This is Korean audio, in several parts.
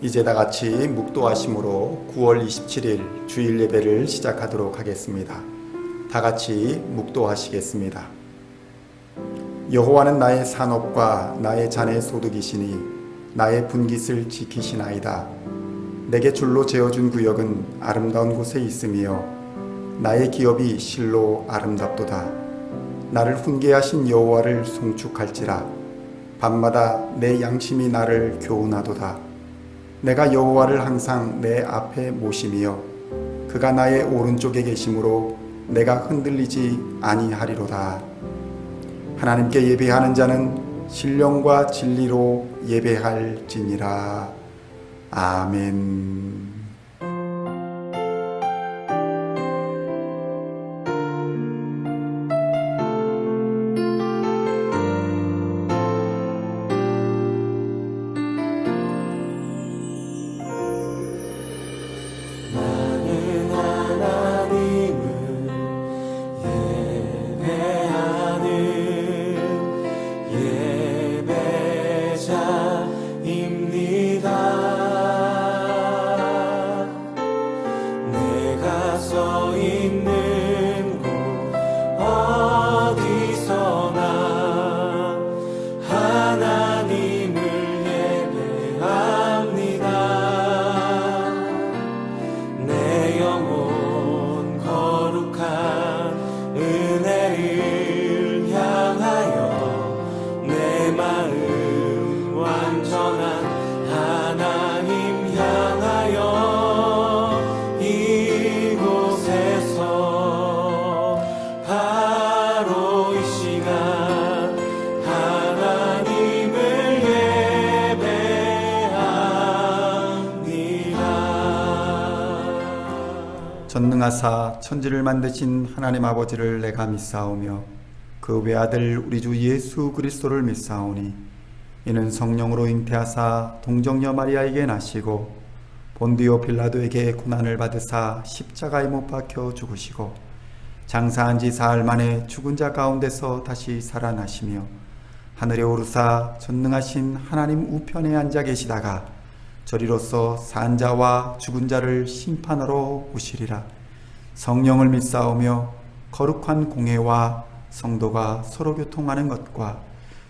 이제 다 같이 묵도하심으로 9월 27일 주일 예배를 시작하도록 하겠습니다. 다 같이 묵도하시겠습니다. 여호와는 나의 산업과 나의 잔의 소득이시니 나의 분깃을 지키시나이다. 내게 줄로 재어준 구역은 아름다운 곳에 있으며 나의 기업이 실로 아름답도다. 나를 훈계하신 여호와를 송축할지라. 밤마다 내 양심이 나를 교훈하도다. 내가 여호와를 항상 내 앞에 모시며 그가 나의 오른쪽에 계심으로 내가 흔들리지 아니하리로다. 하나님께 예배하는 자는 신령과 진리로 예배할지니라. 아멘. 전능하사 천지를 만드신 하나님 아버지를 내가 믿사오며 그 외아들 우리 주 예수 그리스도를 믿사오니 이는 성령으로 잉태하사 동정녀 마리아에게 나시고 본디오 빌라도에게 고난을 받으사 십자가에 못 박혀 죽으시고 장사한 지 사흘 만에 죽은 자 가운데서 다시 살아나시며 하늘에 오르사 전능하신 하나님 우편에 앉아 계시다가 저리로서 산 자와 죽은 자를 심판하러 오시리라. 성령을 믿사오며 거룩한 공회와 성도가 서로 교통하는 것과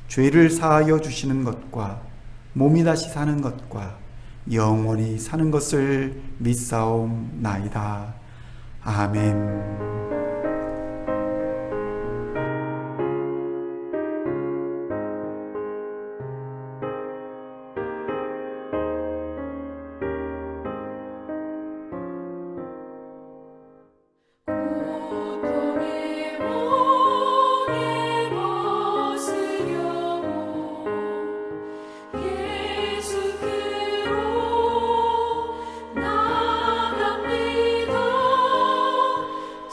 죄를 사하여 주시는 것과 몸이 다시 사는 것과 영원히 사는 것을 믿사옵나이다. 아멘.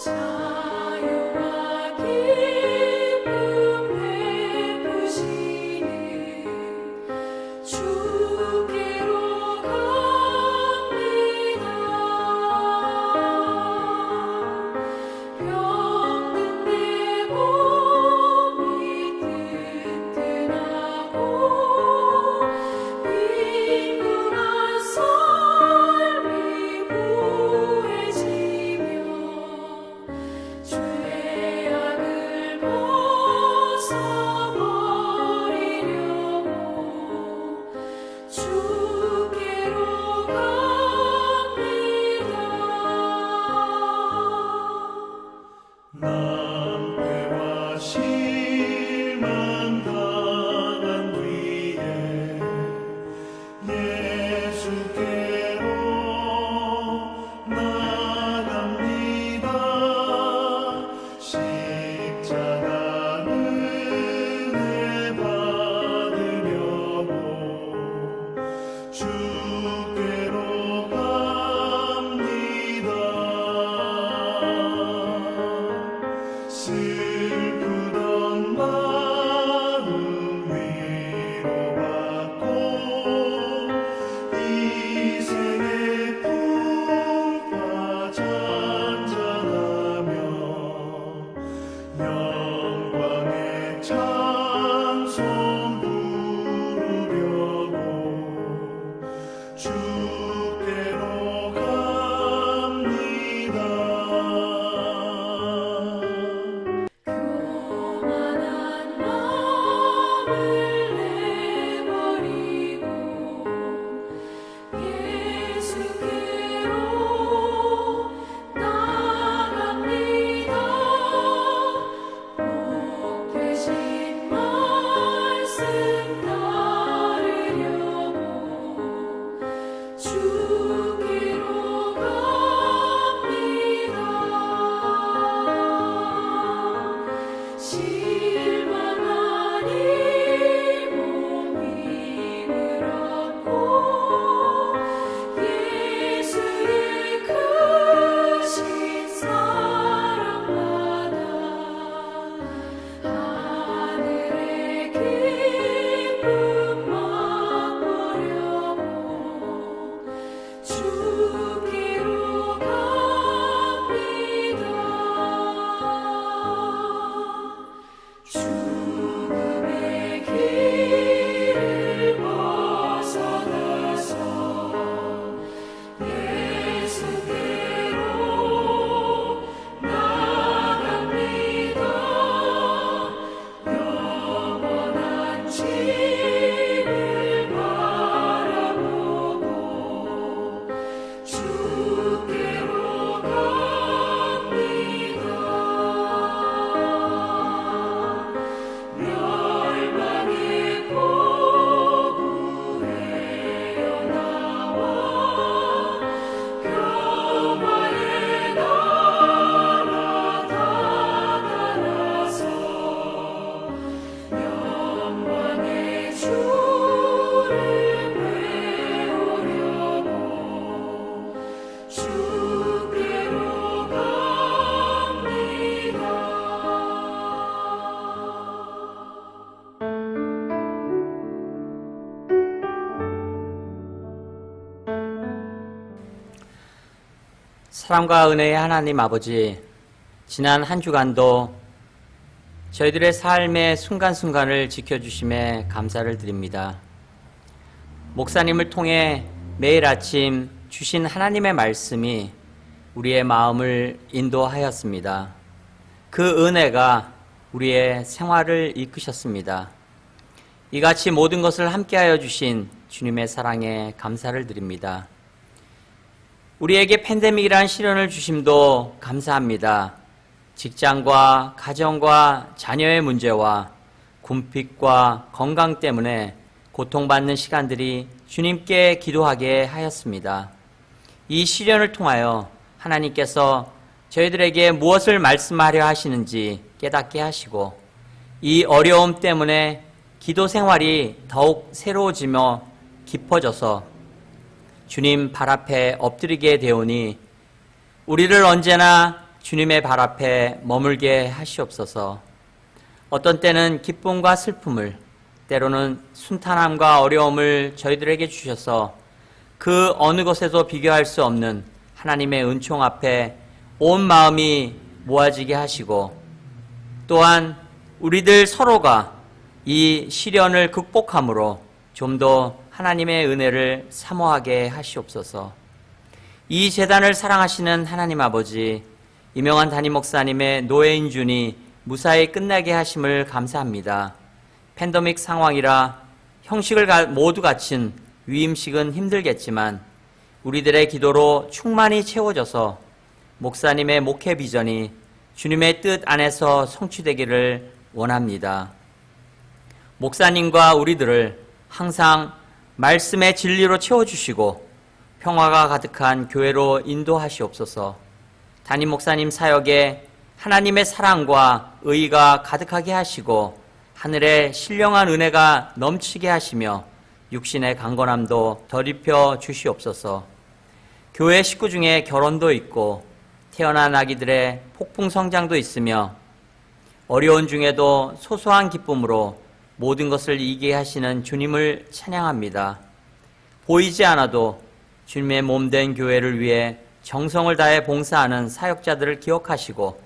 자 사랑과 은혜의 하나님 아버지, 지난 한 주간도 저희들의 삶의 순간순간을 지켜주심에 감사를 드립니다. 목사님을 통해 매일 아침 주신 하나님의 말씀이 우리의 마음을 인도하였습니다. 그 은혜가 우리의 생활을 이끄셨습니다. 이같이 모든 것을 함께하여 주신 주님의 사랑에 감사를 드립니다. 우리에게 팬데믹이라는 시련을 주심도 감사합니다. 직장과 가정과 자녀의 문제와 군핍과 건강 때문에 고통받는 시간들이 주님께 기도하게 하였습니다. 이 시련을 통하여 하나님께서 저희들에게 무엇을 말씀하려 하시는지 깨닫게 하시고, 이 어려움 때문에 기도 생활이 더욱 새로워지며 깊어져서 주님 발 앞에 엎드리게 되오니 우리를 언제나 주님의 발 앞에 머물게 하시옵소서. 어떤 때는 기쁨과 슬픔을, 때로는 순탄함과 어려움을 저희들에게 주셔서 그 어느 것에도 비교할 수 없는 하나님의 은총 앞에 온 마음이 모아지게 하시고, 또한 우리들 서로가 이 시련을 극복함으로 좀 더 하나님의 은혜를 사모하게 하시옵소서. 이 재단을 사랑하시는 하나님 아버지, 이명환 담임 목사님의 노예인준이 무사히 끝나게 하심을 감사합니다. 팬데믹 상황이라 형식을 모두 갖춘 위임식은 힘들겠지만 우리들의 기도로 충만히 채워져서 목사님의 목회 비전이 주님의 뜻 안에서 성취되기를 원합니다. 목사님과 우리들을 항상 말씀의 진리로 채워주시고 평화가 가득한 교회로 인도하시옵소서. 담임 목사님 사역에 하나님의 사랑과 의가 가득하게 하시고 하늘의 신령한 은혜가 넘치게 하시며 육신의 강건함도 덜 입혀 주시옵소서. 교회 식구 중에 결혼도 있고 태어난 아기들의 폭풍 성장도 있으며 어려운 중에도 소소한 기쁨으로 모든 것을 이기게 하시는 주님을 찬양합니다. 보이지 않아도 주님의 몸된 교회를 위해 정성을 다해 봉사하는 사역자들을 기억하시고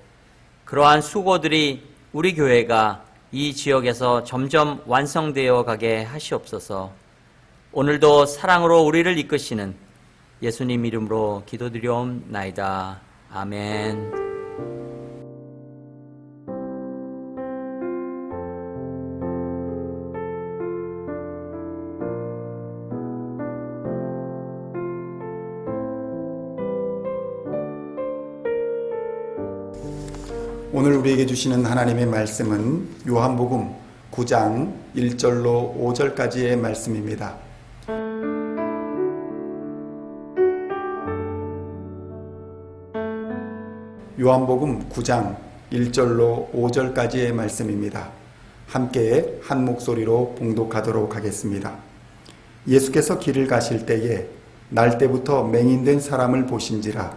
그러한 수고들이 우리 교회가 이 지역에서 점점 완성되어 가게 하시옵소서. 오늘도 사랑으로 우리를 이끄시는 예수님 이름으로 기도드리옵나이다. 아멘. 오늘 우리에게 주시는 하나님의 말씀은 요한복음 9장 1절로 5절까지의 말씀입니다. 요한복음 9장 1절로 5절까지의 말씀입니다. 함께 한 목소리로 봉독하도록 하겠습니다. 예수께서 길을 가실 때에 날 때부터 맹인된 사람을 보신지라.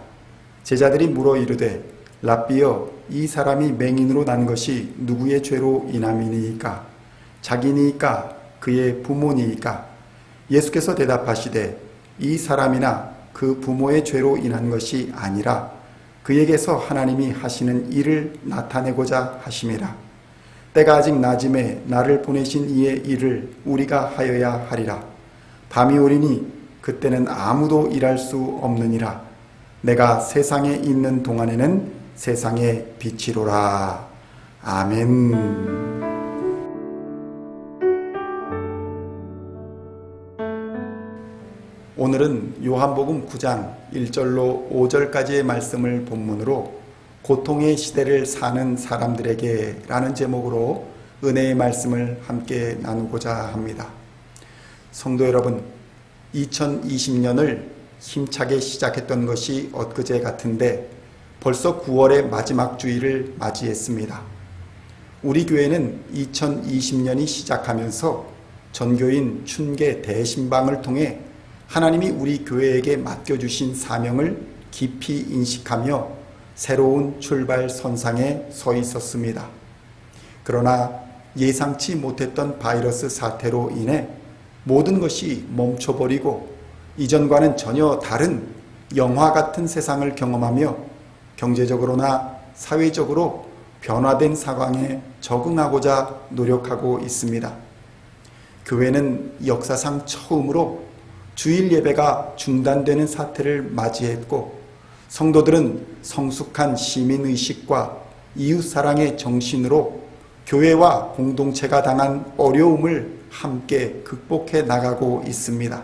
제자들이 물어 이르되 랍비여, 이 사람이 맹인으로 난 것이 누구의 죄로 인함이니이까? 자기니이까? 그의 부모니이까? 예수께서 대답하시되 이 사람이나 그 부모의 죄로 인한 것이 아니라 그에게서 하나님이 하시는 일을 나타내고자 하심이라. 때가 아직 낮음에 나를 보내신 이의 일을 우리가 하여야 하리라. 밤이 오리니 그때는 아무도 일할 수 없느니라. 내가 세상에 있는 동안에는 세상의 빛이로라. 아멘. 오늘은 요한복음 9장 1절로 5절까지의 말씀을 본문으로 고통의 시대를 사는 사람들에게 라는 제목으로 은혜의 말씀을 함께 나누고자 합니다. 성도 여러분, 2020년을 힘차게 시작했던 것이 엊그제 같은데 벌써 9월의 마지막 주일을 맞이했습니다. 우리 교회는 2020년이 시작하면서 전교인 춘계 대신방을 통해 하나님이 우리 교회에게 맡겨주신 사명을 깊이 인식하며 새로운 출발 선상에 서 있었습니다. 그러나 예상치 못했던 바이러스 사태로 인해 모든 것이 멈춰버리고 이전과는 전혀 다른 영화 같은 세상을 경험하며 경제적으로나 사회적으로 변화된 상황에 적응하고자 노력하고 있습니다. 교회는 역사상 처음으로 주일 예배가 중단되는 사태를 맞이했고, 성도들은 성숙한 시민의식과 이웃사랑의 정신으로 교회와 공동체가 당한 어려움을 함께 극복해 나가고 있습니다.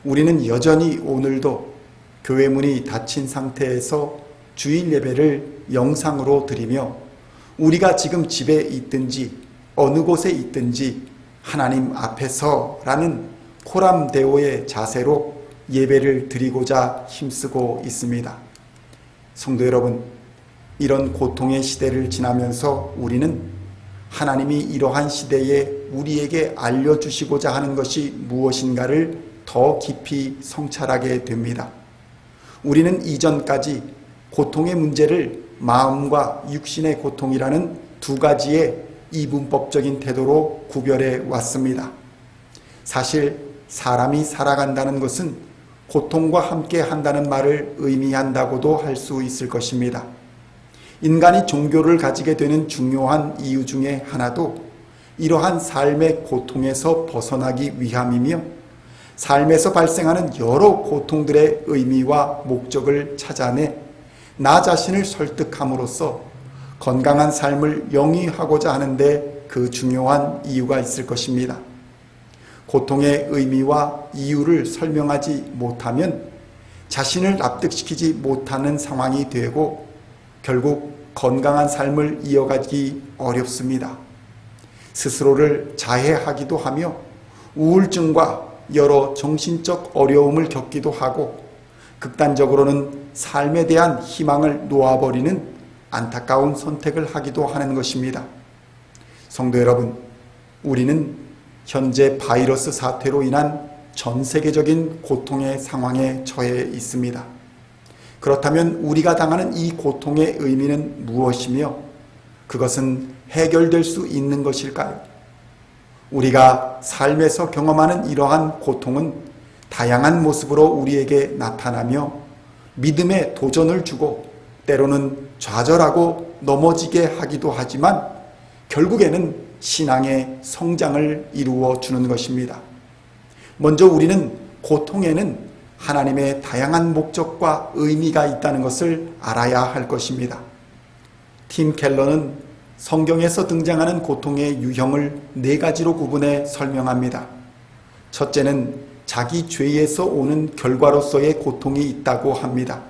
우리는 여전히 오늘도 교회 문이 닫힌 상태에서 주일 예배를 영상으로 드리며, 우리가 지금 집에 있든지 어느 곳에 있든지 하나님 앞에서라는 코람데오의 자세로 예배를 드리고자 힘쓰고 있습니다. 성도 여러분, 이런 고통의 시대를 지나면서 우리는 하나님이 이러한 시대에 우리에게 알려주시고자 하는 것이 무엇인가를 더 깊이 성찰하게 됩니다. 우리는 이전까지 고통의 문제를 마음과 육신의 고통이라는 두 가지의 이분법적인 태도로 구별해 왔습니다. 사실 사람이 살아간다는 것은 고통과 함께 한다는 말을 의미한다고도 할 수 있을 것입니다. 인간이 종교를 가지게 되는 중요한 이유 중에 하나도 이러한 삶의 고통에서 벗어나기 위함이며, 삶에서 발생하는 여러 고통들의 의미와 목적을 찾아내 나 자신을 설득함으로써 건강한 삶을 영위하고자 하는데 그 중요한 이유가 있을 것입니다. 고통의 의미와 이유를 설명하지 못하면 자신을 납득시키지 못하는 상황이 되고 결국 건강한 삶을 이어가기 어렵습니다. 스스로를 자해하기도 하며 우울증과 여러 정신적 어려움을 겪기도 하고, 극단적으로는 삶에 대한 희망을 놓아버리는 안타까운 선택을 하기도 하는 것입니다. 성도 여러분, 우리는 현재 바이러스 사태로 인한 전 세계적인 고통의 상황에 처해 있습니다. 그렇다면 우리가 당하는 이 고통의 의미는 무엇이며 그것은 해결될 수 있는 것일까요? 우리가 삶에서 경험하는 이러한 고통은 다양한 모습으로 우리에게 나타나며 믿음의 도전을 주고 때로는 좌절하고 넘어지게 하기도 하지만 결국에는 신앙의 성장을 이루어 주는 것입니다. 먼저 우리는 고통에는 하나님의 다양한 목적과 의미가 있다는 것을 알아야 할 것입니다. 팀 켈러는 성경에서 등장하는 고통의 유형을 4가지로 구분해 설명합니다. 첫째는 자기 죄에서 오는 결과로서의 고통이 있다고 합니다.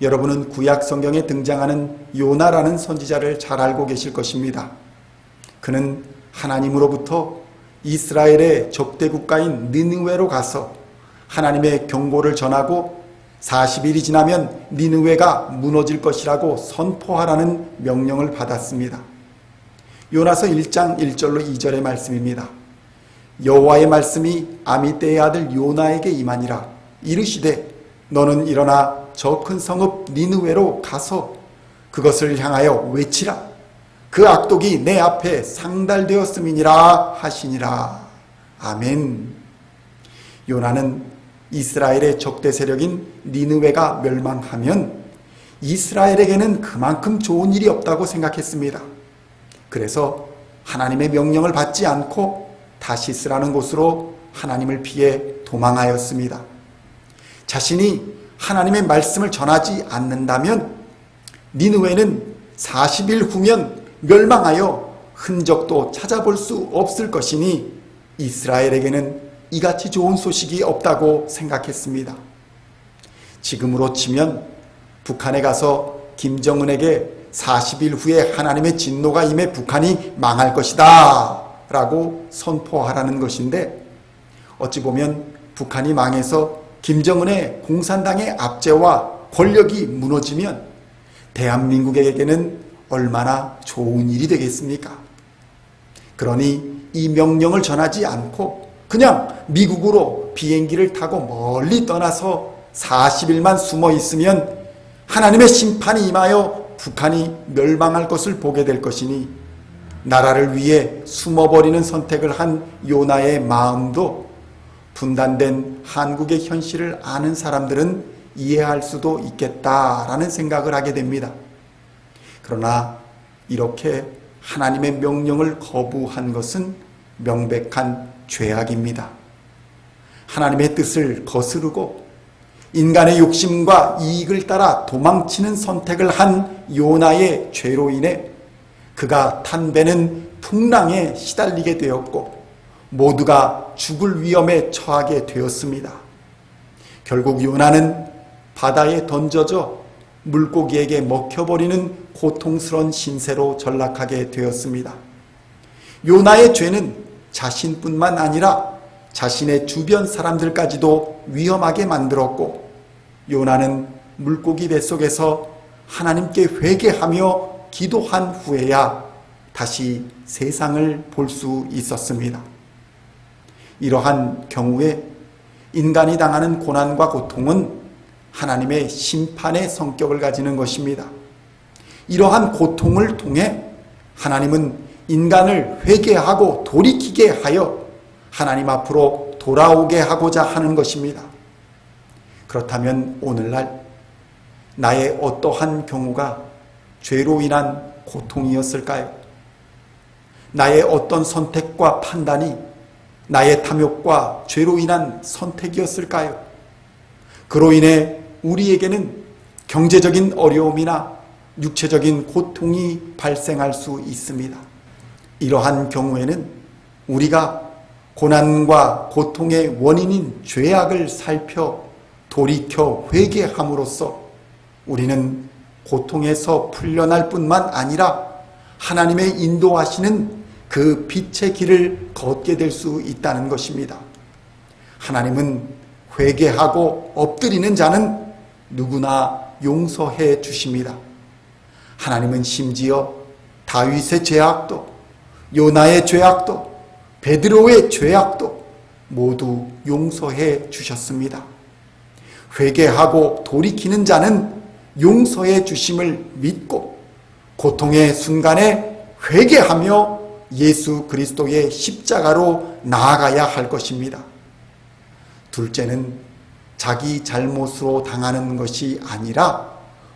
여러분은 구약 성경에 등장하는 요나라는 선지자를 잘 알고 계실 것입니다. 그는 하나님으로부터 이스라엘의 적대 국가인 니느웨로 가서 하나님의 경고를 전하고 40일이 지나면 니느웨가 무너질 것이라고 선포하라는 명령을 받았습니다. 요나서 1장 1절로 2절의 말씀입니다. 여호와의 말씀이 아미떼의 아들 요나에게 임하니라. 이르시되 너는 일어나 저 큰 성읍 니느웨로 가서 그것을 향하여 외치라. 그 악독이 내 앞에 상달되었음이니라 하시니라. 아멘. 요나는 이스라엘의 적대 세력인 니느웨가 멸망하면 이스라엘에게는 그만큼 좋은 일이 없다고 생각했습니다. 그래서 하나님의 명령을 받지 않고 다시스라는 곳으로 하나님을 피해 도망하였습니다. 자신이 하나님의 말씀을 전하지 않는다면 니느웨는 40일 후면 멸망하여 흔적도 찾아볼 수 없을 것이니 이스라엘에게는 이같이 좋은 소식이 없다고 생각했습니다. 지금으로 치면 북한에 가서 김정은에게 40일 후에 하나님의 진노가 임해 북한이 망할 것이다 라고 선포하라는 것인데, 어찌 보면 북한이 망해서 김정은의 공산당의 압제와 권력이 무너지면 대한민국에게는 얼마나 좋은 일이 되겠습니까? 그러니 이 명령을 전하지 않고 그냥 미국으로 비행기를 타고 멀리 떠나서 40일만 숨어 있으면 하나님의 심판이 임하여 북한이 멸망할 것을 보게 될 것이니, 나라를 위해 숨어버리는 선택을 한 요나의 마음도 분단된 한국의 현실을 아는 사람들은 이해할 수도 있겠다라는 생각을 하게 됩니다. 그러나 이렇게 하나님의 명령을 거부한 것은 명백한 죄악입니다. 하나님의 뜻을 거스르고 인간의 욕심과 이익을 따라 도망치는 선택을 한 요나의 죄로 인해 그가 탄 배는 풍랑에 시달리게 되었고 모두가 죽을 위험에 처하게 되었습니다. 결국 요나는 바다에 던져져 물고기에게 먹혀버리는 고통스러운 신세로 전락하게 되었습니다. 요나의 죄는 자신뿐만 아니라 자신의 주변 사람들까지도 위험하게 만들었고 요나는 물고기 뱃속에서 하나님께 회개하며 기도한 후에야 다시 세상을 볼 수 있었습니다. 이러한 경우에 인간이 당하는 고난과 고통은 하나님의 심판의 성격을 가지는 것입니다. 이러한 고통을 통해 하나님은 인간을 회개하고 돌이키게 하여 하나님 앞으로 돌아오게 하고자 하는 것입니다. 그렇다면 오늘날 나의 어떠한 경우가 죄로 인한 고통이었을까요? 나의 어떤 선택과 판단이 나의 탐욕과 죄로 인한 선택이었을까요? 그로 인해 우리에게는 경제적인 어려움이나 육체적인 고통이 발생할 수 있습니다. 이러한 경우에는 우리가 고난과 고통의 원인인 죄악을 살펴 돌이켜 회개함으로써 우리는 고통에서 풀려날 뿐만 아니라 하나님의 인도하시는 그 빛의 길을 걷게 될 수 있다는 것입니다. 하나님은 회개하고 엎드리는 자는 누구나 용서해 주십니다. 하나님은 심지어 다윗의 죄악도, 요나의 죄악도, 베드로의 죄악도 모두 용서해 주셨습니다. 회개하고 돌이키는 자는 용서해 주심을 믿고 고통의 순간에 회개하며 예수 그리스도의 십자가로 나아가야 할 것입니다. 둘째는 자기 잘못으로 당하는 것이 아니라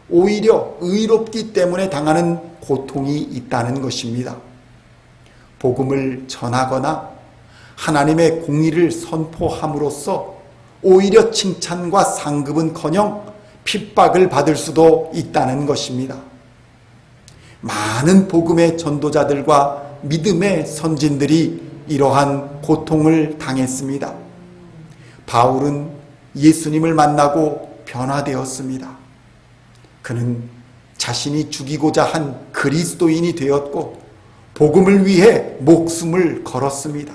오히려 의롭기 때문에 당하는 고통이 있다는 것입니다. 복음을 전하거나 하나님의 공의를 선포함으로써 오히려 칭찬과 상급은커녕 핍박을 받을 수도 있다는 것입니다. 많은 복음의 전도자들과 믿음의 선진들이 이러한 고통을 당했습니다. 바울은 예수님을 만나고 변화되었습니다. 그는 자신이 죽이고자 한 그리스도인이 되었고 복음을 위해 목숨을 걸었습니다.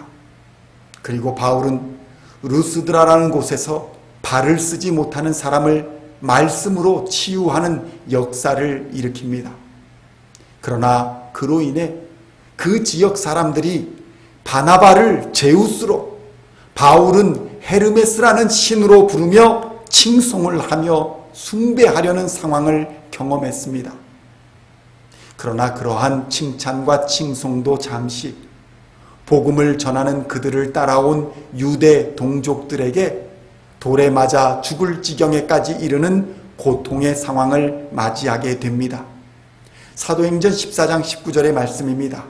그리고 바울은 루스드라라는 곳에서 발을 쓰지 못하는 사람을 말씀으로 치유하는 역사를 일으킵니다. 그러나 그로 인해 그 지역 사람들이 바나바를 제우스로, 바울은 헤르메스라는 신으로 부르며 칭송을 하며 숭배하려는 상황을 경험했습니다. 그러나 그러한 칭찬과 칭송도 잠시 복음을 전하는 그들을 따라온 유대 동족들에게 돌에 맞아 죽을 지경에까지 이르는 고통의 상황을 맞이하게 됩니다. 사도행전 14장 19절의 말씀입니다.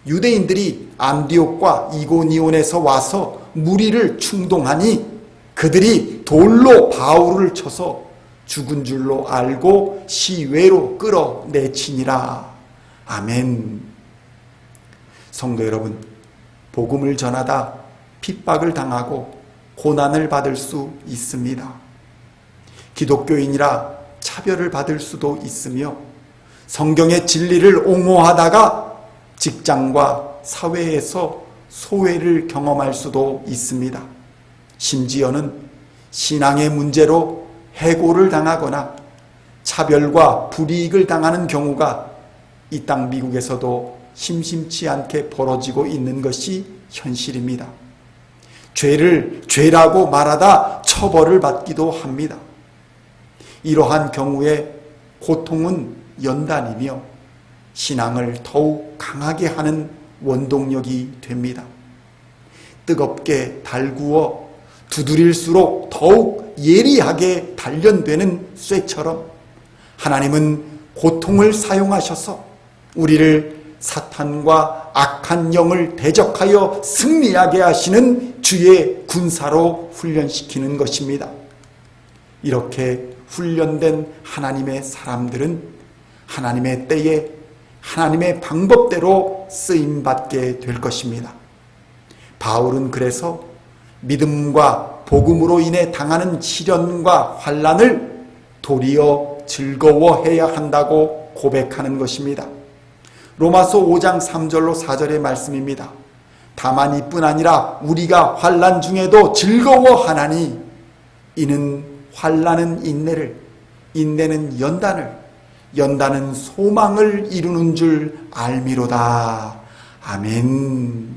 유대인들이 안디옥과 이고니온에서 와서 무리를 충동하니 그들이 돌로 바울을 쳐서 죽은 줄로 알고 시외로 끌어내치니라. 아멘. 성도 여러분, 복음을 전하다 핍박을 당하고 고난을 받을 수 있습니다. 기독교인이라 차별을 받을 수도 있으며 성경의 진리를 옹호하다가 직장과 사회에서 소외를 경험할 수도 있습니다. 심지어는 신앙의 문제로 해고를 당하거나 차별과 불이익을 당하는 경우가 이 땅 미국에서도 심심치 않게 벌어지고 있는 것이 현실입니다. 죄를 죄라고 말하다 처벌을 받기도 합니다. 이러한 경우에 고통은 연단이며 신앙을 더욱 강하게 하는 원동력이 됩니다. 뜨겁게 달구어 두드릴수록 더욱 예리하게 단련되는 쇠처럼 하나님은 고통을 사용하셔서 우리를 사탄과 악한 영을 대적하여 승리하게 하시는 주의 군사로 훈련시키는 것입니다. 이렇게 훈련된 하나님의 사람들은 하나님의 때에 하나님의 방법대로 쓰임받게 될 것입니다. 바울은 그래서 믿음과 복음으로 인해 당하는 시련과 환난을 도리어 즐거워해야 한다고 고백하는 것입니다. 로마서 5장 3절로 4절의 말씀입니다. 다만 이뿐 아니라 우리가 환난 중에도 즐거워하나니 이는 환난은 인내를, 인내는 연단을, 연단은 소망을 이루는 줄 알미로다. 아멘.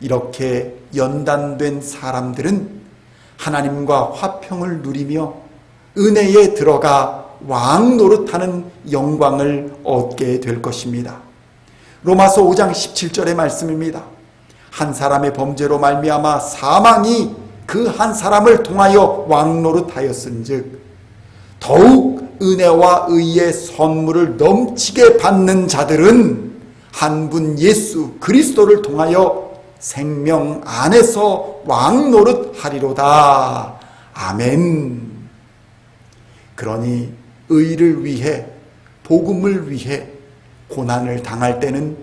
이렇게 연단된 사람들은 하나님과 화평을 누리며 은혜에 들어가 왕 노릇하는 영광을 얻게 될 것입니다. 로마서 5장 17절의 말씀입니다. 한 사람의 범죄로 말미암아 사망이 그 한 사람을 통하여 왕 노릇하였은즉 더욱 은혜와 의의 선물을 넘치게 받는 자들은 한 분 예수 그리스도를 통하여 생명 안에서 왕 노릇하리로다. 아멘. 그러니 의를 위해, 복음을 위해 고난을 당할 때는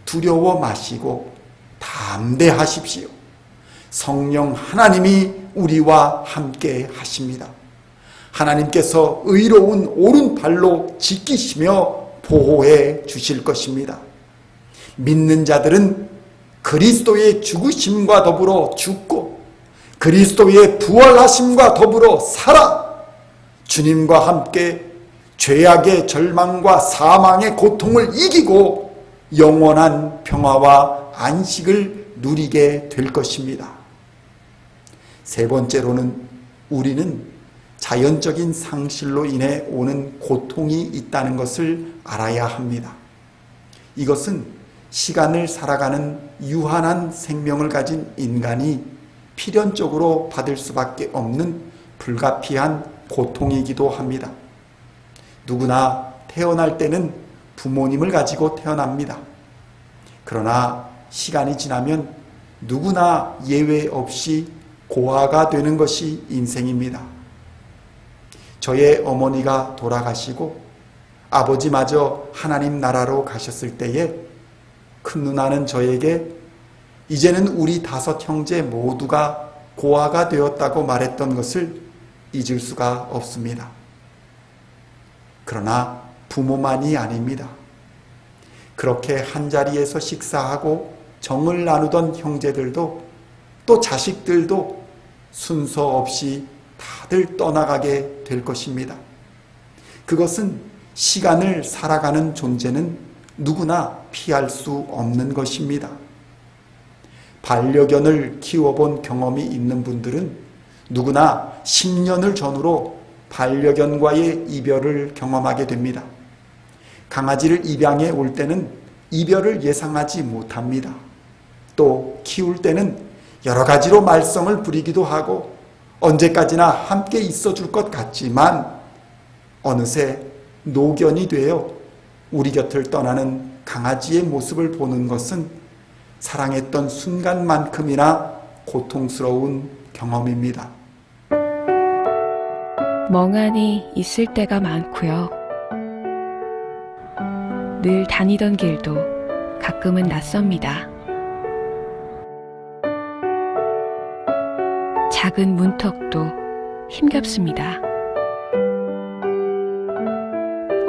두려워 마시고 담대하십시오. 성령 하나님이 우리와 함께 하십니다. 하나님께서 의로운 오른팔로 지키시며 보호해 주실 것입니다. 믿는 자들은 그리스도의 죽으심과 더불어 죽고 그리스도의 부활하심과 더불어 살아 주님과 함께 죄악의 절망과 사망의 고통을 이기고 영원한 평화와 안식을 누리게 될 것입니다. 세 번째로는 우리는 자연적인 상실로 인해 오는 고통이 있다는 것을 알아야 합니다. 이것은 시간을 살아가는 유한한 생명을 가진 인간이 필연적으로 받을 수밖에 없는 불가피한 고통이기도 합니다. 누구나 태어날 때는 부모님을 가지고 태어납니다. 그러나 시간이 지나면 누구나 예외 없이 고아가 되는 것이 인생입니다. 저의 어머니가 돌아가시고 아버지마저 하나님 나라로 가셨을 때에 큰 누나는 저에게 이제는 우리 5 형제 모두가 고아가 되었다고 말했던 것을 잊을 수가 없습니다. 그러나 부모만이 아닙니다. 그렇게 한자리에서 식사하고 정을 나누던 형제들도 또 자식들도 순서 없이 다들 떠나가게 될 것입니다. 그것은 시간을 살아가는 존재는 누구나 피할 수 없는 것입니다. 반려견을 키워본 경험이 있는 분들은 누구나 10년을 전후로 반려견과의 이별을 경험하게 됩니다. 강아지를 입양해 올 때는 이별을 예상하지 못합니다. 또 키울 때는 여러 가지로 말썽을 부리기도 하고 언제까지나 함께 있어 줄 것 같지만 어느새 노견이 되어 우리 곁을 떠나는 강아지의 모습을 보는 것은 사랑했던 순간만큼이나 고통스러운 경험입니다. 멍하니 있을 때가 많고요. 늘 다니던 길도 가끔은 낯섭니다. 작은 문턱도 힘겹습니다.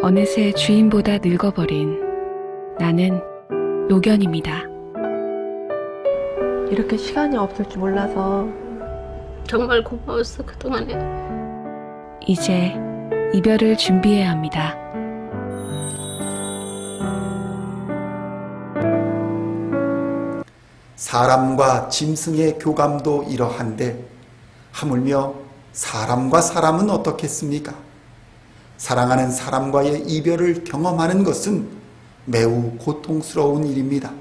어느새 주인보다 늙어버린 나는 노견입니다. 이렇게 시간이 없을 줄 몰라서 정말 고마웠어, 그동안에. 이제 이별을 준비해야 합니다. 사람과 짐승의 교감도 이러한데 하물며 사람과 사람은 어떻겠습니까? 사랑하는 사람과의 이별을 경험하는 것은 매우 고통스러운 일입니다.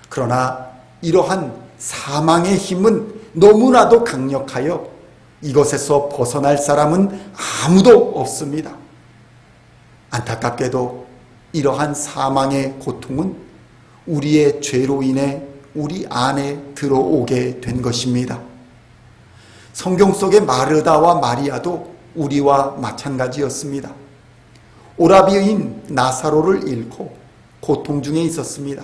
그러나 이러한 사망의 힘은 너무나도 강력하여 이것에서 벗어날 사람은 아무도 없습니다. 안타깝게도 이러한 사망의 고통은 우리의 죄로 인해 우리 안에 들어오게 된 것입니다. 성경 속의 마르다와 마리아도 우리와 마찬가지였습니다. 오라비인 나사로를 잃고 고통 중에 있었습니다.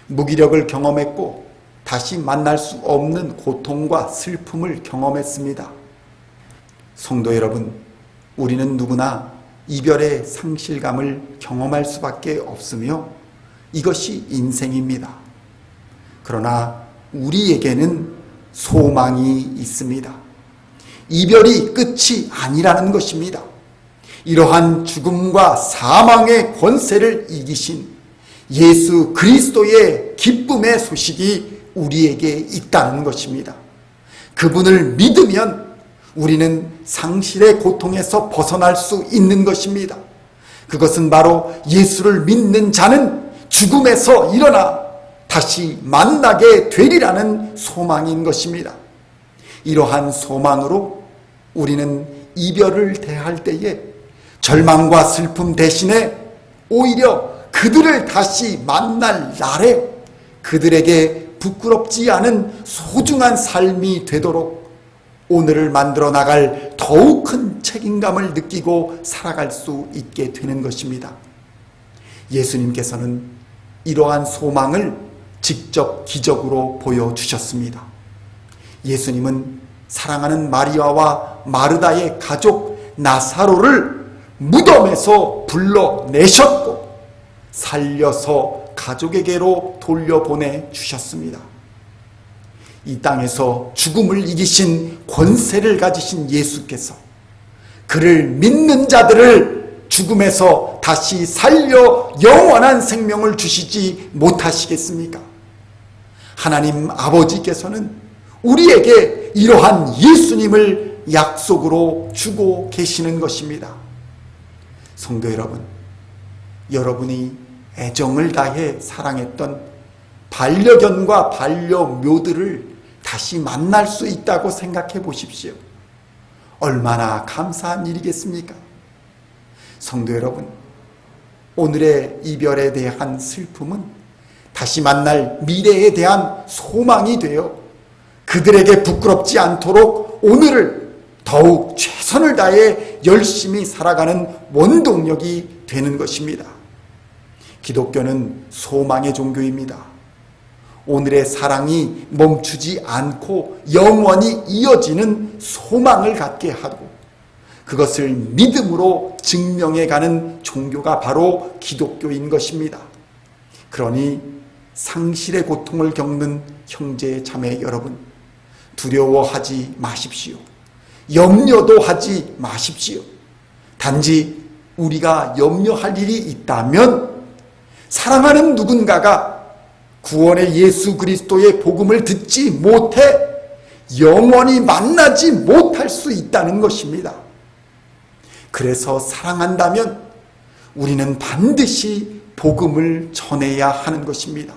무기력을 경험했고 다시 만날 수 없는 고통과 슬픔을 경험했습니다. 성도 여러분, 우리는 누구나 이별의 상실감을 경험할 수밖에 없으며 이것이 인생입니다. 그러나 우리에게는 소망이 있습니다. 이별이 끝이 아니라는 것입니다. 이러한 죽음과 사망의 권세를 이기신 예수 그리스도의 기쁨의 소식이 우리에게 있다는 것입니다. 그분을 믿으면 우리는 상실의 고통에서 벗어날 수 있는 것입니다. 그것은 바로 예수를 믿는 자는 죽음에서 일어나 다시 만나게 되리라는 소망인 것입니다. 이러한 소망으로 우리는 이별을 대할 때에 절망과 슬픔 대신에 오히려 그들을 다시 만날 날에 그들에게 부끄럽지 않은 소중한 삶이 되도록 오늘을 만들어 나갈 더욱 큰 책임감을 느끼고 살아갈 수 있게 되는 것입니다. 예수님께서는 이러한 소망을 직접 기적으로 보여주셨습니다. 예수님은 사랑하는 마리아와 마르다의 가족 나사로를 무덤에서 불러내셨고 살려서 가족에게로 돌려보내 주셨습니다. 이 땅에서 죽음을 이기신 권세를 가지신 예수께서 그를 믿는 자들을 죽음에서 다시 살려 영원한 생명을 주시지 못하시겠습니까? 하나님 아버지께서는 우리에게 이러한 예수님을 약속으로 주고 계시는 것입니다. 성도 여러분, 여러분이 애정을 다해 사랑했던 반려견과 반려묘들을 다시 만날 수 있다고 생각해 보십시오. 얼마나 감사한 일이겠습니까? 성도 여러분, 오늘의 이별에 대한 슬픔은 다시 만날 미래에 대한 소망이 되어 그들에게 부끄럽지 않도록 오늘을 더욱 최선을 다해 열심히 살아가는 원동력이 되는 것입니다. 기독교는 소망의 종교입니다. 오늘의 사랑이 멈추지 않고 영원히 이어지는 소망을 갖게 하고 그것을 믿음으로 증명해가는 종교가 바로 기독교인 것입니다. 그러니 상실의 고통을 겪는 형제 자매 여러분, 두려워하지 마십시오. 염려도 하지 마십시오. 단지 우리가 염려할 일이 있다면 사랑하는 누군가가 구원의 예수 그리스도의 복음을 듣지 못해 영원히 만나지 못할 수 있다는 것입니다. 그래서 사랑한다면 우리는 반드시 복음을 전해야 하는 것입니다.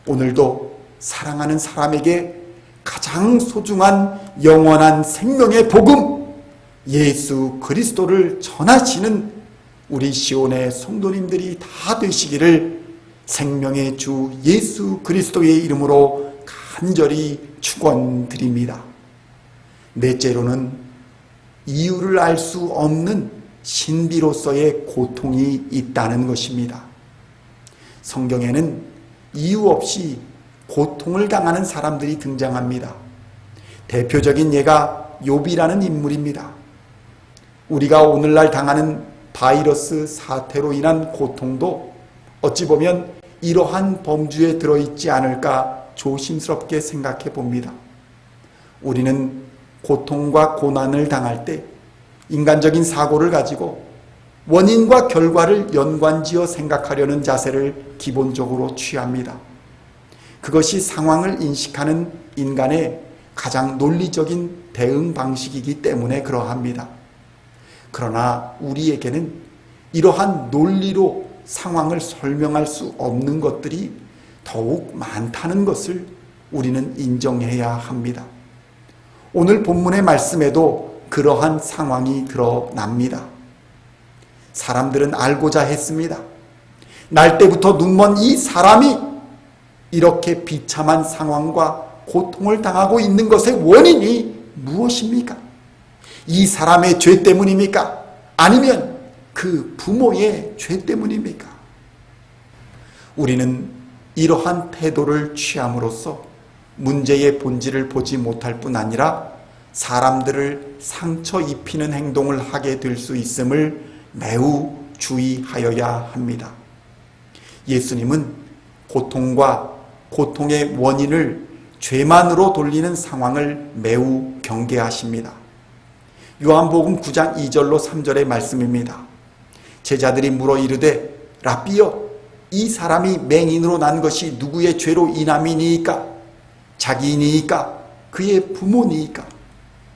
오늘도 사랑하는 사람에게 가장 소중한 영원한 생명의 복음, 예수 그리스도를 전하시는 우리 시온의 성도님들이 다 되시기를 생명의 주 예수 그리스도의 이름으로 간절히 축원드립니다. 넷째로는 이유를 알 수 없는 신비로서의 고통이 있다는 것입니다. 성경에는 이유 없이 고통을 당하는 사람들이 등장합니다. 대표적인 예가 욥이라는 인물입니다. 우리가 오늘날 당하는 바이러스 사태로 인한 고통도 어찌 보면 이러한 범주에 들어있지 않을까 조심스럽게 생각해 봅니다. 우리는 고통과 고난을 당할 때 인간적인 사고를 가지고 원인과 결과를 연관지어 생각하려는 자세를 기본적으로 취합니다. 그것이 상황을 인식하는 인간의 가장 논리적인 대응 방식이기 때문에 그러합니다. 그러나 우리에게는 이러한 논리로 상황을 설명할 수 없는 것들이 더욱 많다는 것을 우리는 인정해야 합니다. 오늘 본문의 말씀에도 그러한 상황이 드러납니다. 사람들은 알고자 했습니다. 날 때부터 눈먼 이 사람이 이렇게 비참한 상황과 고통을 당하고 있는 것의 원인이 무엇입니까? 이 사람의 죄 때문입니까? 아니면 그 부모의 죄 때문입니까? 우리는 이러한 태도를 취함으로써 문제의 본질을 보지 못할 뿐 아니라 사람들을 상처 입히는 행동을 하게 될 수 있음을 매우 주의하여야 합니다. 예수님은 고통과 고통의 원인을 죄만으로 돌리는 상황을 매우 경계하십니다. 요한복음 9장 2절로 3절의 말씀입니다. 제자들이 물어 이르되 라삐여, 이 사람이 맹인으로 난 것이 누구의 죄로 인함이니이까? 자기이니이까? 그의 부모니이까?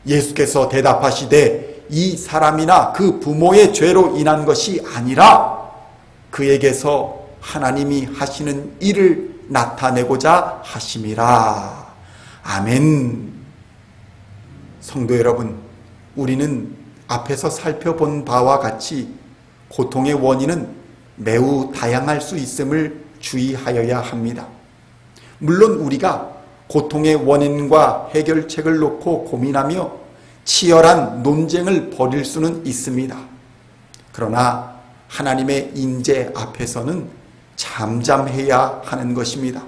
예수께서 대답하시되 이 사람이나 그 부모의 죄로 인한 것이 아니라 그에게서 하나님이 하시는 일을 나타내고자 하심이라. 아멘. 성도 여러분, 우리는 앞에서 살펴본 바와 같이 고통의 원인은 매우 다양할 수 있음을 주의하여야 합니다. 물론 우리가 고통의 원인과 해결책을 놓고 고민하며 치열한 논쟁을 벌일 수는 있습니다. 그러나 하나님의 인재 앞에서는 잠잠해야 하는 것입니다.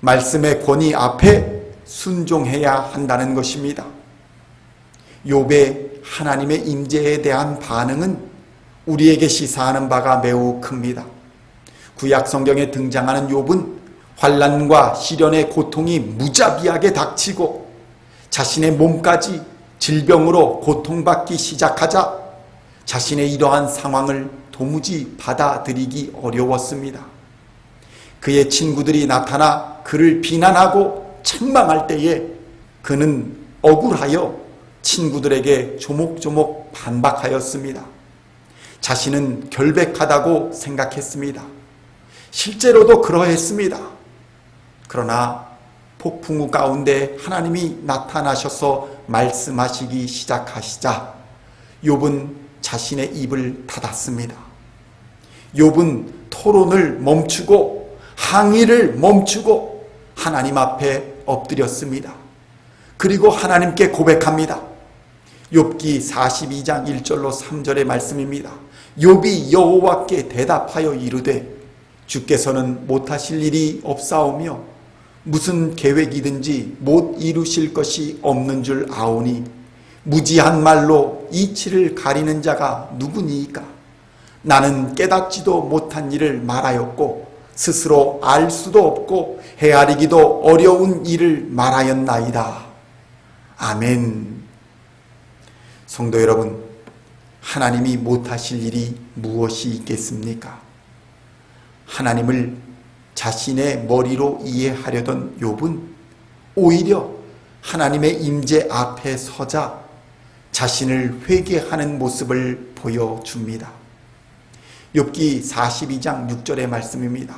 말씀의 권위 앞에 순종해야 한다는 것입니다. 욥의 하나님의 임재에 대한 반응은 우리에게 시사하는 바가 매우 큽니다. 구약 성경에 등장하는 욥은 환난과 시련의 고통이 무자비하게 닥치고 자신의 몸까지 질병으로 고통받기 시작하자 자신의 이러한 상황을 도무지 받아들이기 어려웠습니다. 그의 친구들이 나타나 그를 비난하고 책망할 때에 그는 억울하여 친구들에게 조목조목 반박하였습니다. 자신은 결백하다고 생각했습니다. 실제로도 그러했습니다. 그러나 폭풍우 가운데 하나님이 나타나셔서 말씀하시기 시작하시자 욥은 자신의 입을 닫았습니다. 욥은 토론을 멈추고 항의를 멈추고 하나님 앞에 엎드렸습니다. 그리고 하나님께 고백합니다. 욥기 42장 1절로 3절의 말씀입니다. 욥이 여호와께 대답하여 이르되 주께서는 못하실 일이 없사오며 무슨 계획이든지 못 이루실 것이 없는 줄 아오니 무지한 말로 이치를 가리는 자가 누구니이까? 나는 깨닫지도 못한 일을 말하였고 스스로 알 수도 없고 헤아리기도 어려운 일을 말하였나이다. 아멘. 성도 여러분, 하나님이 못하실 일이 무엇이 있겠습니까? 하나님을 자신의 머리로 이해하려던 욥은 오히려 하나님의 임재 앞에 서자 자신을 회개하는 모습을 보여줍니다. 욥기 42장 6절의 말씀입니다.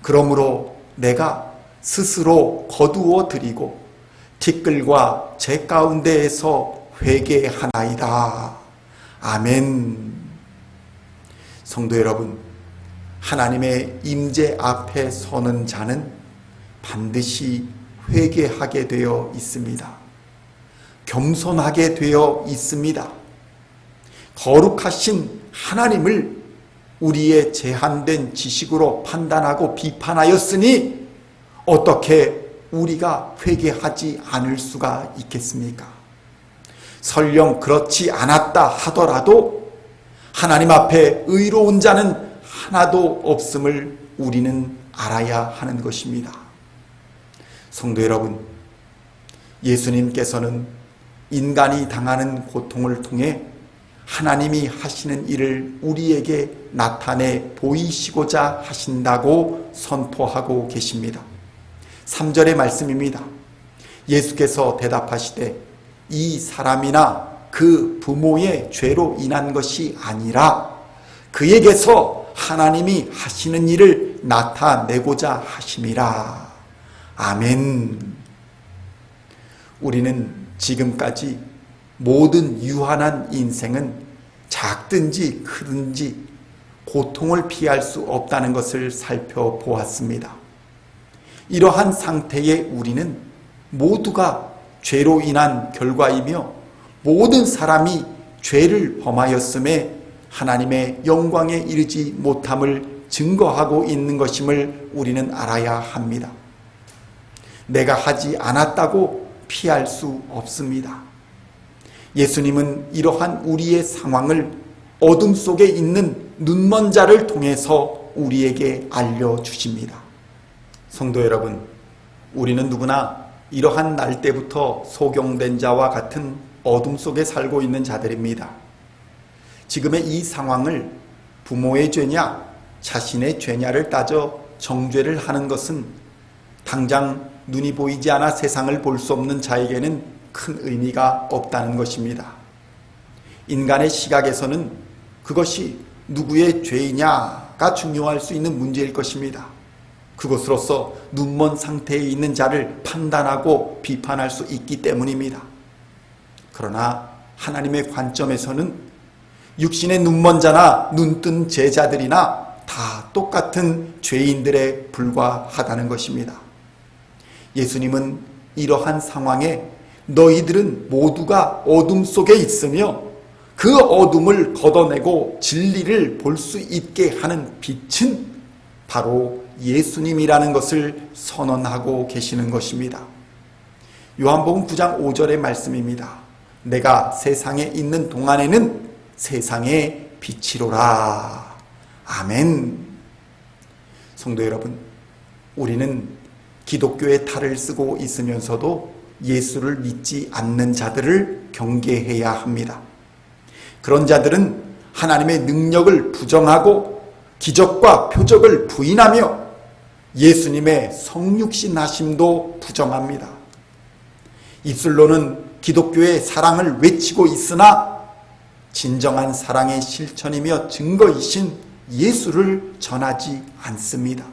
그러므로 내가 스스로 거두어 드리고 티끌과 제 가운데에서 회개하나이다. 아멘. 성도 여러분, 하나님의 임재 앞에 서는 자는 반드시 회개하게 되어 있습니다. 겸손하게 되어 있습니다. 거룩하신 하나님을 우리의 제한된 지식으로 판단하고 비판하였으니 어떻게 우리가 회개하지 않을 수가 있겠습니까? 설령 그렇지 않았다 하더라도 하나님 앞에 의로운 자는 하나도 없음을 우리는 알아야 하는 것입니다. 성도 여러분, 예수님께서는 인간이 당하는 고통을 통해 하나님이 하시는 일을 우리에게 나타내 보이시고자 하신다고 선포하고 계십니다. 3절의 말씀입니다. 예수께서 대답하시되 이 사람이나 그 부모의 죄로 인한 것이 아니라 그에게서 하나님이 하시는 일을 나타내고자 하심이라. 아멘. 우리는 지금까지 모든 유한한 인생은 작든지 크든지 고통을 피할 수 없다는 것을 살펴보았습니다. 이러한 상태의 우리는 모두가 죄로 인한 결과이며 모든 사람이 죄를 범하였음에 하나님의 영광에 이르지 못함을 증거하고 있는 것임을 우리는 알아야 합니다. 내가 하지 않았다고 피할 수 없습니다. 예수님은 이러한 우리의 상황을 어둠 속에 있는 눈먼 자를 통해서 우리에게 알려주십니다. 성도 여러분, 우리는 누구나 이러한 날 때부터 소경된 자와 같은 어둠 속에 살고 있는 자들입니다. 지금의 이 상황을 부모의 죄냐 자신의 죄냐를 따져 정죄를 하는 것은 당장 눈이 보이지 않아 세상을 볼 수 없는 자에게는 큰 의미가 없다는 것입니다. 인간의 시각에서는 그것이 누구의 죄이냐가 중요할 수 있는 문제일 것입니다. 그것으로서 눈먼 상태에 있는 자를 판단하고 비판할 수 있기 때문입니다. 그러나 하나님의 관점에서는 육신의 눈먼 자나 눈뜬 제자들이나 다 똑같은 죄인들에 불과하다는 것입니다. 예수님은 이러한 상황에 너희들은 모두가 어둠 속에 있으며 그 어둠을 걷어내고 진리를 볼 수 있게 하는 빛은 바로 예수님이라는 것을 선언하고 계시는 것입니다. 요한복음 9장 5절의 말씀입니다. 내가 세상에 있는 동안에는 세상의 빛이로라. 아멘. 성도 여러분, 우리는 기독교의 탈을 쓰고 있으면서도 예수를 믿지 않는 자들을 경계해야 합니다. 그런 자들은 하나님의 능력을 부정하고 기적과 표적을 부인하며 예수님의 성육신 하심도 부정합니다. 입술로는 기독교의 사랑을 외치고 있으나 진정한 사랑의 실천이며 증거이신 예수를 전하지 않습니다.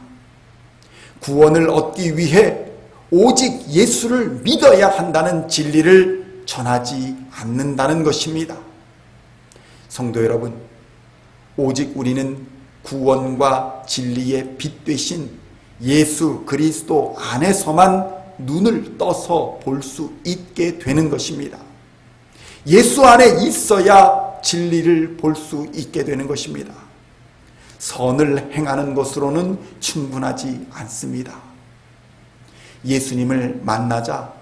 구원을 얻기 위해 오직 예수를 믿어야 한다는 진리를 전하지 않는다는 것입니다. 성도 여러분, 오직 우리는 구원과 진리의 빛 되신 예수 그리스도 안에서만 눈을 떠서 볼 수 있게 되는 것입니다. 예수 안에 있어야 진리를 볼 수 있게 되는 것입니다. 선을 행하는 것으로는 충분하지 않습니다. 예수님을 만나자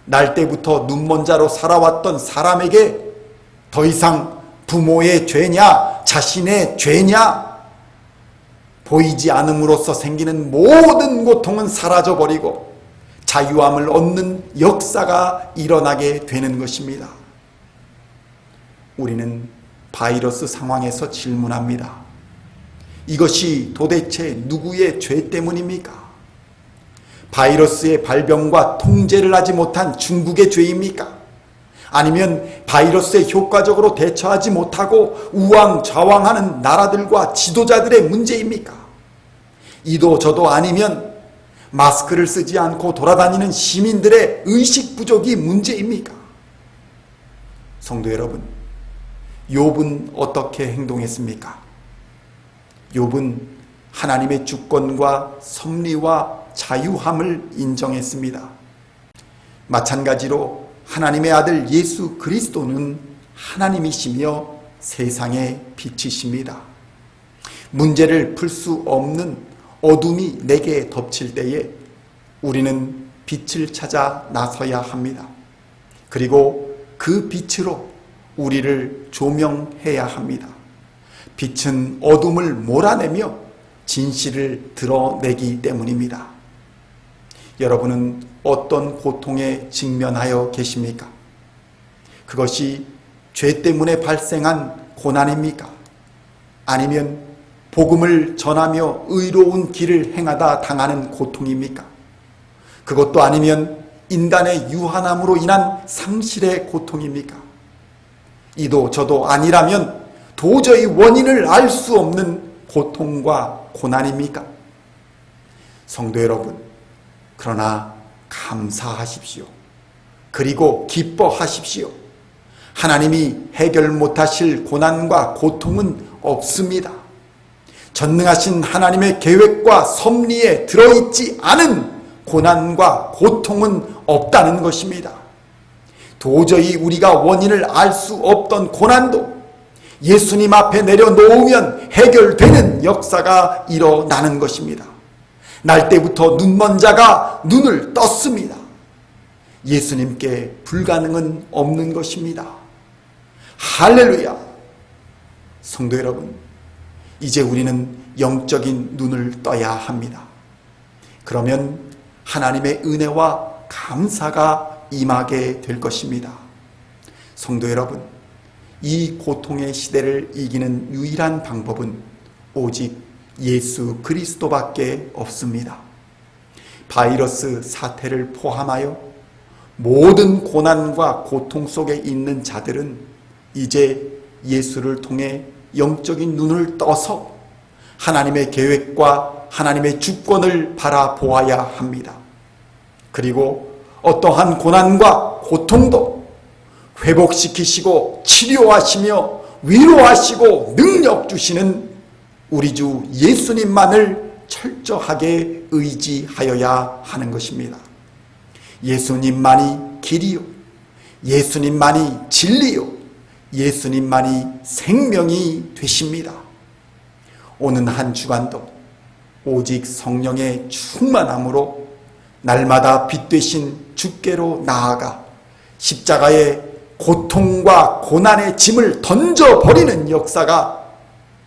날 때부터 눈먼 자로 살아왔던 사람에게 더 이상 부모의 죄냐 자신의 죄냐 보이지 않음으로써 생기는 모든 고통은 사라져버리고 자유함을 얻는 역사가 일어나게 되는 것입니다. 우리는 바이러스 상황에서 질문합니다. 이것이 도대체 누구의 죄 때문입니까? 바이러스의 발병과 통제를 하지 못한 중국의 죄입니까? 아니면 바이러스에 효과적으로 대처하지 못하고 우왕좌왕하는 나라들과 지도자들의 문제입니까? 이도 저도 아니면 마스크를 쓰지 않고 돌아다니는 시민들의 의식 부족이 문제입니까? 성도 여러분, 욥은 어떻게 행동했습니까? 욥은 하나님의 주권과 섭리와 자유함을 인정했습니다. 마찬가지로 하나님의 아들 예수 그리스도는 하나님이시며 세상의 빛이십니다. 문제를 풀 수 없는 어둠이 내게 덮칠 때에 우리는 빛을 찾아 나서야 합니다. 그리고 그 빛으로 우리를 조명해야 합니다. 빛은 어둠을 몰아내며 진실을 드러내기 때문입니다. 여러분은 어떤 고통에 직면하여 계십니까? 그것이 죄 때문에 발생한 고난입니까? 아니면 복음을 전하며 의로운 길을 행하다 당하는 고통입니까? 그것도 아니면 인간의 유한함으로 인한 상실의 고통입니까? 이도 저도 아니라면 도저히 원인을 알 수 없는 고통과 고난입니까? 성도 여러분, 그러나 감사하십시오. 그리고 기뻐하십시오. 하나님이 해결 못하실 고난과 고통은 없습니다. 전능하신 하나님의 계획과 섭리에 들어있지 않은 고난과 고통은 없다는 것입니다. 도저히 우리가 원인을 알 수 없던 고난도 예수님 앞에 내려놓으면 해결되는 역사가 일어나는 것입니다. 날 때부터 눈먼 자가 눈을 떴습니다. 예수님께 불가능은 없는 것입니다. 할렐루야! 성도 여러분, 이제 우리는 영적인 눈을 떠야 합니다. 그러면 하나님의 은혜와 감사가 임하게 될 것입니다. 성도 여러분, 이 고통의 시대를 이기는 유일한 방법은 오직 예수 그리스도밖에 없습니다. 바이러스 사태를 포함하여 모든 고난과 고통 속에 있는 자들은 이제 예수를 통해 영적인 눈을 떠서 하나님의 계획과 하나님의 주권을 바라보아야 합니다. 그리고 어떠한 고난과 고통도 회복시키시고 치료하시며 위로하시고 능력 주시는 우리 주 예수님만을 철저하게 의지하여야 하는 것입니다. 예수님만이 길이요, 예수님만이 진리요, 예수님만이 생명이 되십니다. 오는 한 주간도 오직 성령의 충만함으로 날마다 빛 되신 주께로 나아가 십자가의 고통과 고난의 짐을 던져버리는 역사가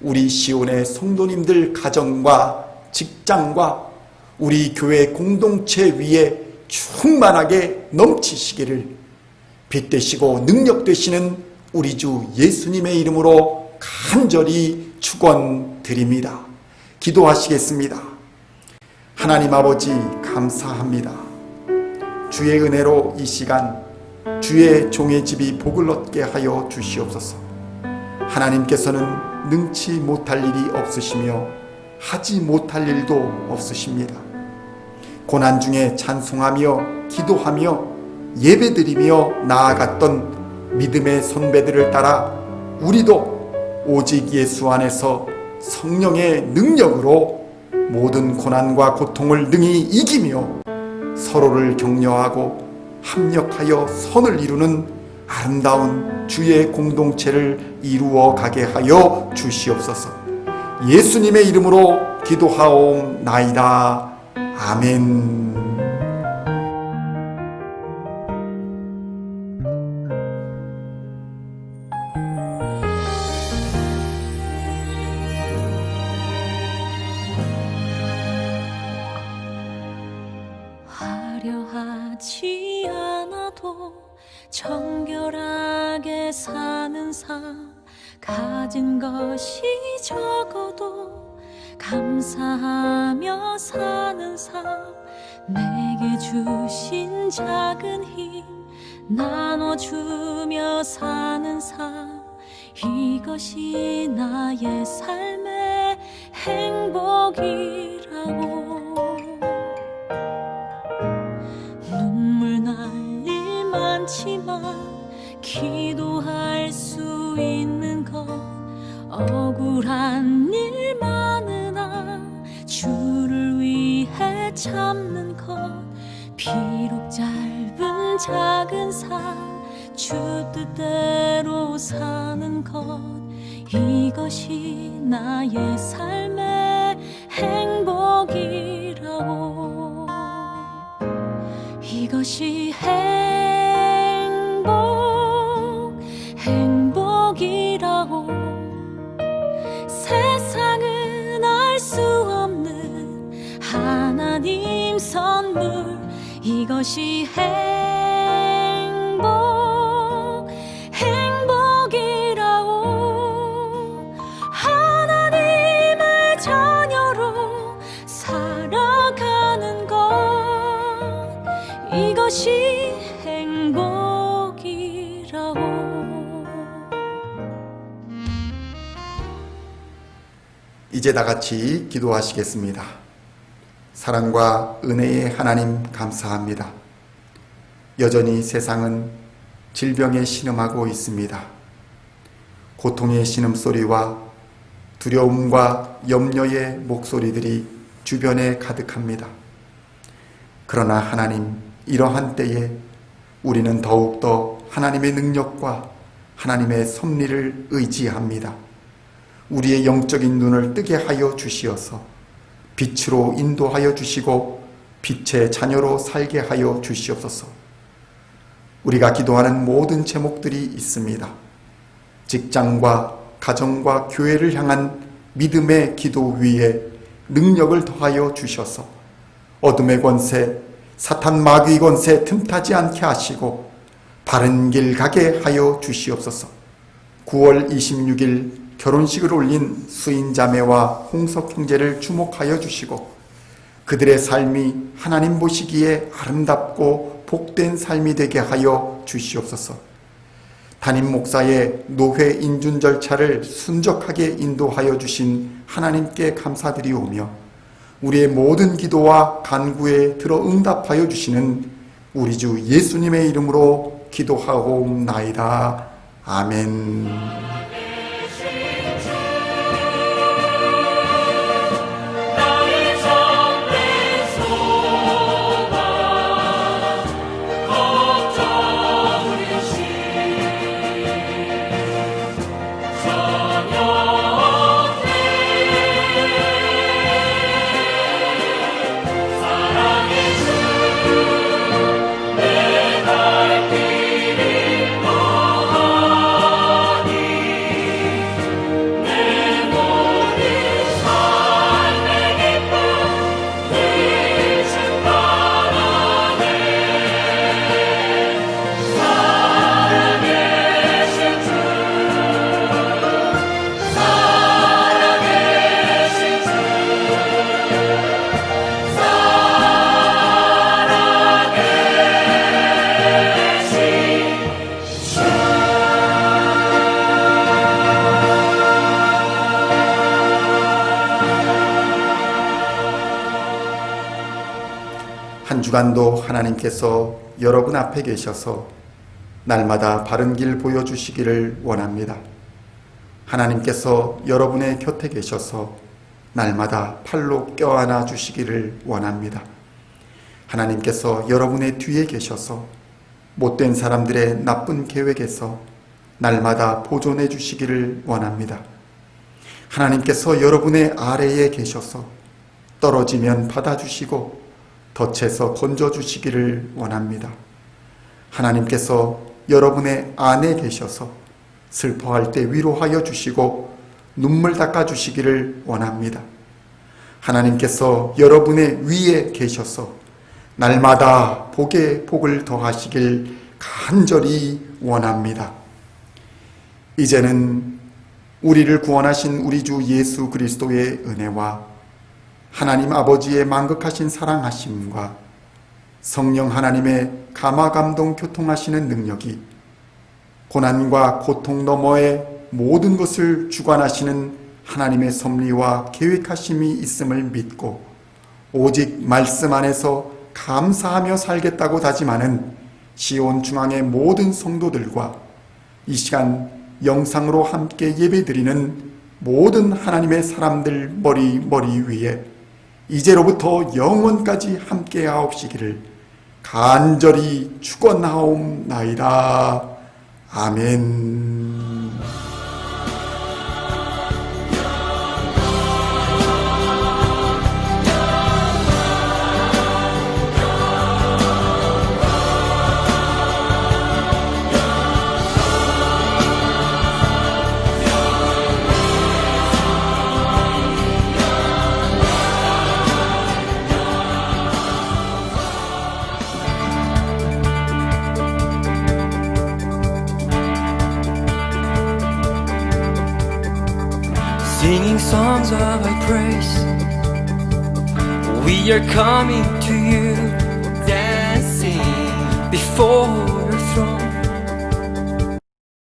우리 시온의 성도님들 가정과 직장과 우리 교회 공동체 위에 충만하게 넘치시기를 빛 되시고 능력 되시는 우리 주 예수님의 이름으로 간절히 축원드립니다. 기도하시겠습니다. 하나님 아버지 감사합니다. 주의 은혜로 이 시간 주의 종의 집이 복을 얻게 하여 주시옵소서. 하나님께서는 능치 못할 일이 없으시며 하지 못할 일도 없으십니다. 고난 중에 찬송하며 기도하며 예배드리며 나아갔던 믿음의 선배들을 따라 우리도 오직 예수 안에서 성령의 능력으로 모든 고난과 고통을 능히 이기며 서로를 격려하고 합력하여 선을 이루는 아름다운 주의 공동체를 이루어 가게 하여 주시옵소서. 예수님의 이름으로 기도하옵나이다. 아멘. 화려하지 않아도 정결하게 사는 삶, 가진 것이 적어도 감사하며 사는 삶, 내게 주신 작은 힘 나눠주며 사는 삶, 이것이 나의 삶의 행복이라고. 눈물 날 일 많지만 기도할 수 있는 것, 억울한 일 많으나 주를 위해 참는 것, 비록 짧은 작은 삶 주 뜻대로 사는 것, 이것이 나의 삶의 행복이라고. 이것이 행복이라고. 세상은 알 수 없는 하나님 선물, 이것이 행복이라고. 하나님의 자녀로 살아가는 것, 이것이 행복이라고. 이제 다같이 기도하시겠습니다. 사랑과 은혜의 하나님 감사합니다. 여전히 세상은 질병에 신음하고 있습니다. 고통의 신음소리와 두려움과 염려의 목소리들이 주변에 가득합니다. 그러나 하나님, 이러한 때에 우리는 더욱더 하나님의 능력과 하나님의 섭리를 의지합니다. 우리의 영적인 눈을 뜨게 하여 주시어서 빛으로 인도하여 주시고 빛의 자녀로 살게 하여 주시옵소서. 우리가 기도하는 모든 제목들이 있습니다. 직장과 가정과 교회를 향한 믿음의 기도 위에 능력을 더하여 주셔서 어둠의 권세, 사탄 마귀 권세 틈타지 않게 하시고 바른 길 가게 하여 주시옵소서. 9월 26일 결혼식을 올린 수인자매와 홍석 형제를 주목하여 주시고 그들의 삶이 하나님 보시기에 아름답고 복된 삶이 되게 하여 주시옵소서. 담임 목사의 노회 인준 절차를 순적하게 인도하여 주신 하나님께 감사드리오며 우리의 모든 기도와 간구에 들어 응답하여 주시는 우리 주 예수님의 이름으로 기도하옵나이다. 아멘. 한 주간도 하나님께서 여러분 앞에 계셔서 날마다 바른 길 보여주시기를 원합니다. 하나님께서 여러분의 곁에 계셔서 날마다 팔로 껴안아 주시기를 원합니다. 하나님께서 여러분의 뒤에 계셔서 못된 사람들의 나쁜 계획에서 날마다 보존해 주시기를 원합니다. 하나님께서 여러분의 아래에 계셔서 떨어지면 받아주시고 덫에서 건져주시기를 원합니다. 하나님께서 여러분의 안에 계셔서 슬퍼할 때 위로하여 주시고 눈물 닦아주시기를 원합니다. 하나님께서 여러분의 위에 계셔서 날마다 복에 복을 더하시길 간절히 원합니다. 이제는 우리를 구원하신 우리 주 예수 그리스도의 은혜와 하나님 아버지의 만극하신 사랑하심과 성령 하나님의 감화감동 교통하시는 능력이 고난과 고통 너머의 모든 것을 주관하시는 하나님의 섭리와 계획하심이 있음을 믿고 오직 말씀 안에서 감사하며 살겠다고 다짐하는 시온 중앙의 모든 성도들과 이 시간 영상으로 함께 예배드리는 모든 하나님의 사람들 머리 위에 이제로부터 영원까지 함께 하옵시기를 간절히 축원하옵나이다. 아멘. Singing songs of thy praise, we are coming to you, dancing before your throne.